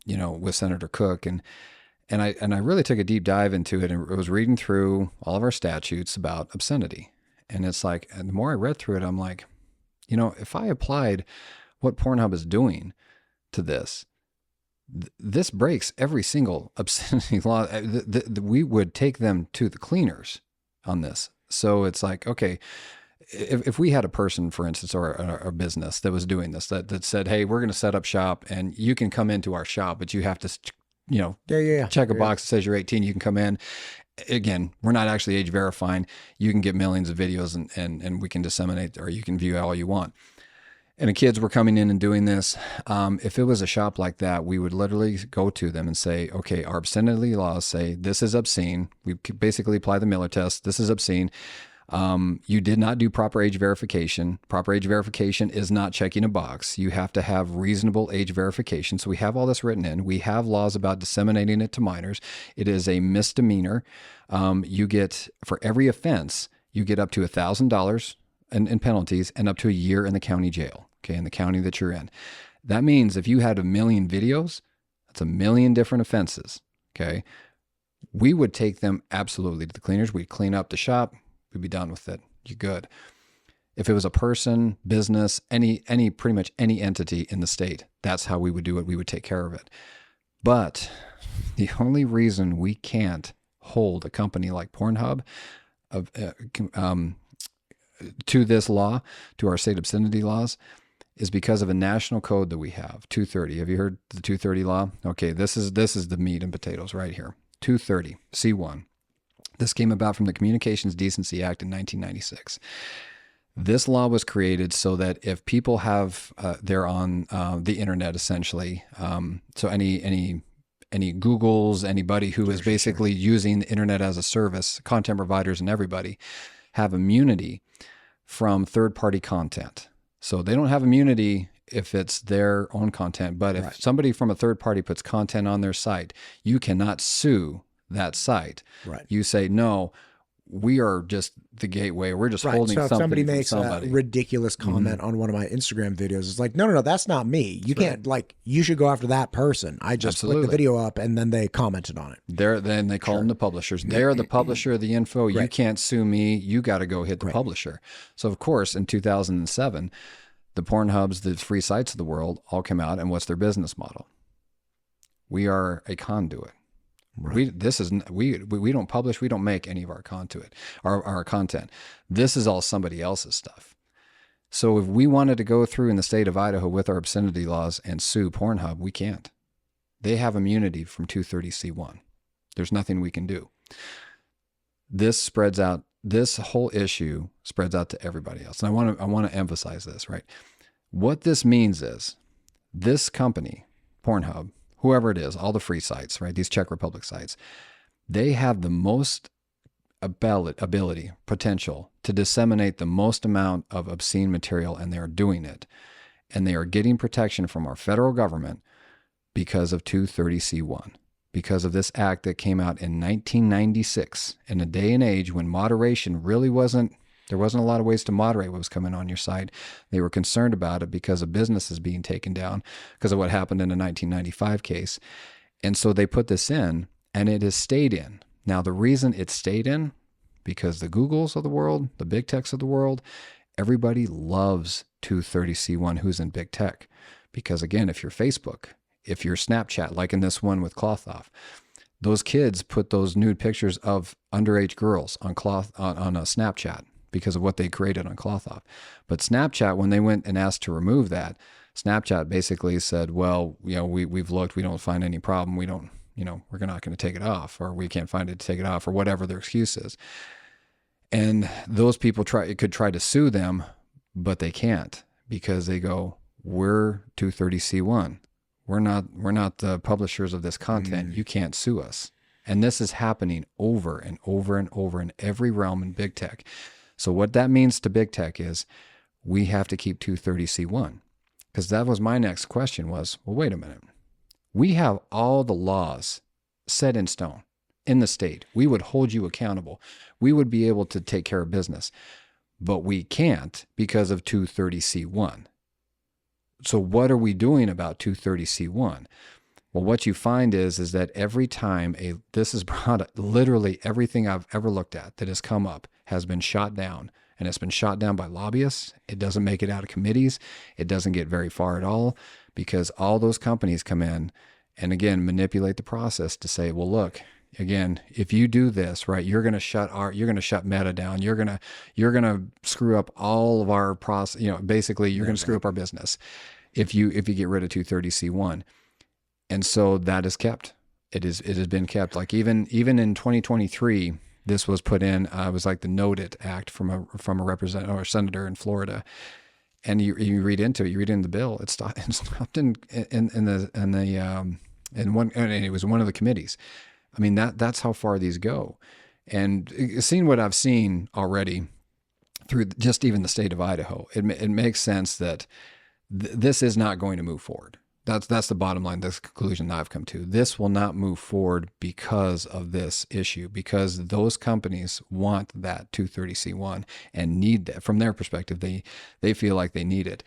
with Senator Cook. And I really took a deep dive into it, and was reading through all of our statutes about obscenity. And it's like, and the more I read through it, I'm like, if I applied what Pornhub is doing to this, this breaks every single obscenity law. We would take them to the cleaners on this. So it's like, okay, if we had a person, for instance, or a business that was doing this, that said, hey, we're going to set up shop and you can come into our shop, but you have to, check a box that says you're 18, you can come in. Again, we're not actually age verifying. You can get millions of videos and we can disseminate, or you can view all you want. And the kids were coming in and doing this. If it was a shop like that, we would literally go to them and say, okay, our obscenity laws say this is obscene. We basically apply the Miller test. This is obscene. You did not do proper age verification. Proper age verification is not checking a box. You have to have reasonable age verification. So we have all this written in. We have laws about disseminating it to minors. It is a misdemeanor. You get, for every offense, you get up to $1,000 in penalties and up to a year in the county jail. Okay, in the county that you're in. That means if you had 1 million videos, that's 1 million different offenses. Okay, we would take them absolutely to the cleaners. We'd clean up the shop. We'd be done with it. You're good. If it was a person, business, pretty much any entity in the state, that's how we would do it. We would take care of it. But the only reason we can't hold a company like Pornhub to this law, to our state obscenity laws, is because of a national code that we have, 230. Have you heard the 230 law? Okay, this is the meat and potatoes right here. 230, C1. This came about from the Communications Decency Act in 1996. This law was created so that if people have, they're on the internet essentially, so any Googles, anybody who is basically using the internet as a service, content providers and everybody, have immunity from third-party content. So they don't have immunity if it's their own content, but if somebody from a third party puts content on their site, you cannot sue that site. Right. You say, no, we are just the gateway. We're just holding so if something somebody from makes somebody. a ridiculous comment on one of my Instagram videos, it's like, no, that's not me. You can't, you should go after that person. I just put the video up and then they commented on it. Then they call them the publishers. They're the publisher of the info. You can't sue me. You got to go hit the publisher. So of course, in 2007, the Pornhubs, the free sites of the world all come out, and what's their business model? We are a conduit. Right. We don't publish, we don't make any of our content. Our content. This is all somebody else's stuff. So if we wanted to go through in the state of Idaho with our obscenity laws and sue Pornhub, we can't. They have immunity from 230C1. There's nothing we can do. This spreads out. This whole issue spreads out to everybody else. And I want to emphasize this, right? What this means is this company, Pornhub, whoever it is, all the free sites, right? These Czech Republic sites, they have the most ability, potential to disseminate the most amount of obscene material, and they are doing it. And they are getting protection from our federal government because of 230C1, because of this act that came out in 1996, in a day and age when moderation really there wasn't a lot of ways to moderate what was coming on your site. They were concerned about it because of businesses being taken down because of what happened in the 1995 case. And so they put this in, and it has stayed in. Now, the reason it stayed in, because the Googles of the world, the big techs of the world, everybody loves 230C1 who's in big tech. Because again, if you're Facebook, if you're Snapchat, like in this one with Cloth Off, those kids put those nude pictures of underage girls on a Snapchat because of what they created on Cloth Off. But Snapchat, when they went and asked to remove that, Snapchat basically said, well, we've looked, we don't find any problem. We don't, we're not going to take it off, or we can't find it to take it off, or whatever their excuse is. And those people could try to sue them, but they can't, because they go, we're 230C1. We're not the publishers of this content. You can't sue us. And this is happening over and over and over in every realm in big tech. So what that means to big tech is we have to keep 230C1. Because that was my next question was, well, wait a minute. We have all the laws set in stone in the state. We would hold you accountable. We would be able to take care of business, but we can't because of 230C1. So what are we doing about 230C1? Well, what you find is that every time this is brought, literally everything I've ever looked at that has come up has been shot down, and it's been shot down by lobbyists. It doesn't make it out of committees. It doesn't get very far at all because all those companies come in and again, manipulate the process to say, well, look, again, if you do this, right, you're going to shut Meta down. You're going to screw up all of our process, basically you're going to screw up our business if you get rid of 230C1. And so that is kept. It has been kept. Like even in 2023, this was put in. It was like the Note It Act from a representative or senator in Florida. And you read into it. You read in the bill. It's stopped in one. And it was one of the committees. I mean that's how far these go. And seeing what I've seen already through just even the state of Idaho, it makes sense that this is not going to move forward. That's the bottom line. That's the conclusion that I've come to. This will not move forward because of this issue, because those companies want that 230C1 and need that. From their perspective, they feel like they need it.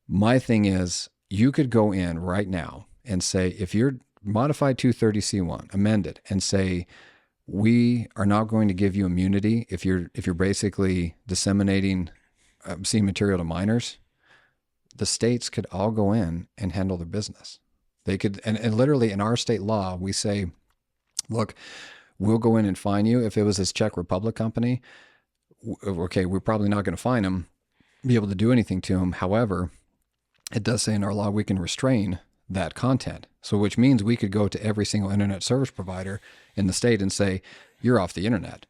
My thing is, you could go in right now and say, if you're modified 230C1, amend it and say, we are not going to give you immunity if you're basically disseminating obscene material to minors. The states could all go in and handle their business. They could, and literally in our state law, we say, look, we'll go in and fine you. If it was this Czech Republic company, okay, we're probably not going to fine them, be able to do anything to them. However, it does say in our law, we can restrain that content. So which means we could go to every single internet service provider in the state and say, you're off the internet.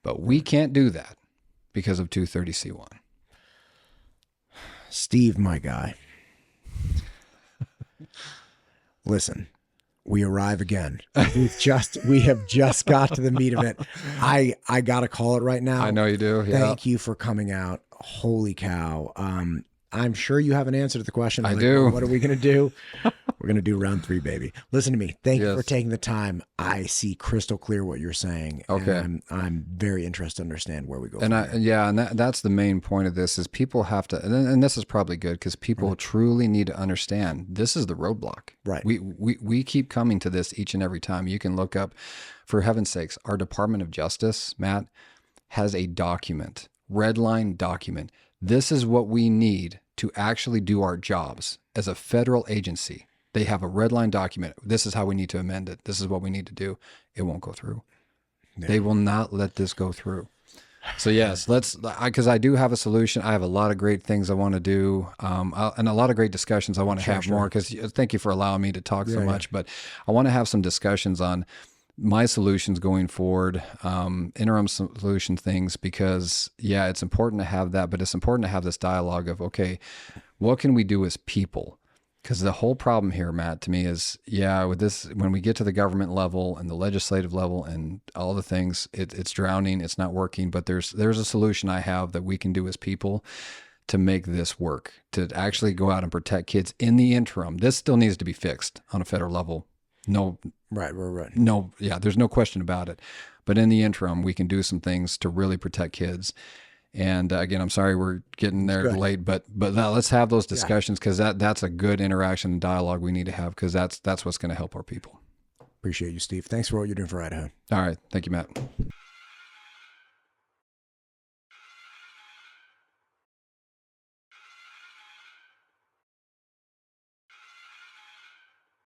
But we can't do that because of 230C1. Steve, my guy. Listen, we arrive again. We have just got to the meat of it. I got to call it right now. I know you do. Yeah. Thank you for coming out. Holy cow. I'm sure you have an answer to the question. I do. What are we going to do? We're going to do round 3, baby. Listen to me. Thank you for taking the time. I see crystal clear what you're saying. Okay. And I'm very interested to understand where we go. And that's the main point of this is people have to, and this is probably good because people truly need to understand this is the roadblock. Right. We keep coming to this each and every time. You can look up, for heaven's sakes, our Department of Justice, Matt, has a document, red line document. This is what we need to actually do our jobs as a federal agency. They have a red line document. This is how we need to amend it. This is what we need to do. It won't go through. No. They will not let this go through. So yes, because I do have a solution. I have a lot of great things I want to do, and a lot of great discussions I want to have more. Because thank you for allowing me to talk so much. But I want to have some discussions on my solutions going forward, interim solution things, because it's important to have that, but it's important to have this dialogue of, okay, what can we do as people? Because the whole problem here, Matt, to me is, with this, when we get to the government level and the legislative level and all the things, it's drowning, it's not working, but there's a solution I have that we can do as people to make this work, to actually go out and protect kids in the interim. This still needs to be fixed on a federal level. No, right. No, there's no question about it. But in the interim, we can do some things to really protect kids. And again, I'm sorry we're getting there late, but now let's have those discussions because that's a good interaction and dialogue we need to have because that's what's going to help our people. Appreciate you, Steve. Thanks for what you're doing for Idaho. All right. Thank you, Matt.